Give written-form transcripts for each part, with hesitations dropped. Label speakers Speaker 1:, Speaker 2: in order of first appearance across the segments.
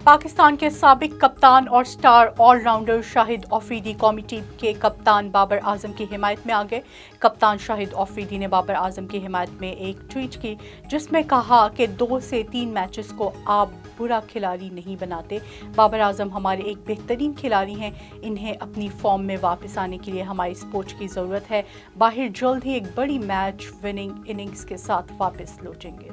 Speaker 1: पाकिस्तान के साबिक कप्तान और स्टार ऑलराउंडर शाहिद अफरीदी कौमी टीम के कप्तान बाबर आजम की हिमायत में आ गए। कप्तान शाहिद अफरीदी ने बाबर आजम की हिमायत में एक ट्वीट की जिसमें कहा कि 2 से 3 मैचेस को आप बुरा खिलाड़ी नहीं बनाते। बाबर आजम हमारे एक बेहतरीन खिलाड़ी हैं, इन्हें अपनी फॉर्म में वापस आने के लिए हमारी सपोर्ट की ज़रूरत है। बाहर जल्द ही एक बड़ी मैच विनिंग इनिंग्स के साथ वापस लौटेंगे।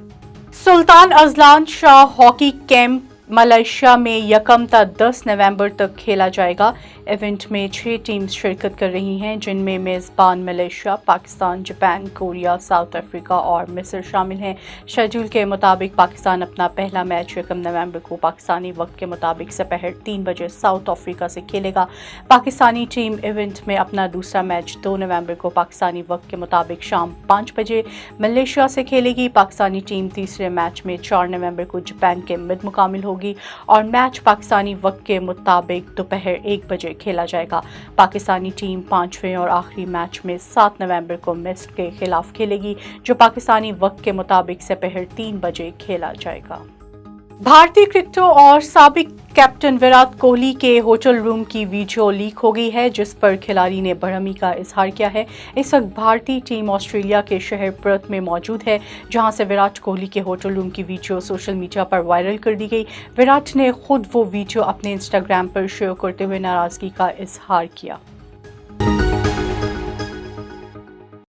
Speaker 1: Sultan Azlan Shah hockey camp Malaysia में 1 से 10 नवंबर तक खेला जाएगा। इवेंट में 6 टीम्स शिरकत कर रही हैं, जिनमें मेज़बान Malaysia, Pakistan, Japan, Korea, south Africa और मिस्र शामिल हैं। शेड्यूल के मुताबिक पाकिस्तान अपना पहला मैच 1 नवंबर को पाकिस्तानी वक्त के मुताबिक दोपहर 3 बजे साउथ अफ्रीका से खेलेगा। पाकिस्तानी टीम इवेंट में अपना दूसरा मैच 2 नवंबर को पाकिस्तानी वक्त के मुताबिक शाम 5 बजे मलेशिया से खेलेगी। पाकिस्तानी टीम तीसरे मैच में 4 नवंबर को जापान के मिड मुकामिल होगी और मैच पाकिस्तानी वक्त के मुताबिक दोपहर 1 बजे खेला जाएगा। पाकिस्तानी टीम 5वें और आखिरी मैच में 7 नवंबर को मिस्र के खिलाफ खेलेगी, जो पाकिस्तानी वक्त के मुताबिक दोपहर 3 बजे खेला जाएगा। भारतीय क्रिकेटर और साबिक कैप्टन विराट कोहली के होटल रूम की वीडियो लीक हो गई है, जिस पर खिलाड़ी ने बरहमी का इजहार किया है। इस वक्त भारतीय टीम ऑस्ट्रेलिया के शहर पर्थ में मौजूद है, जहां से विराट कोहली के होटल रूम की वीडियो सोशल मीडिया पर वायरल कर दी गई। विराट ने खुद वो वीडियो अपने इंस्टाग्राम पर शेयर करते हुए नाराजगी का इजहार किया।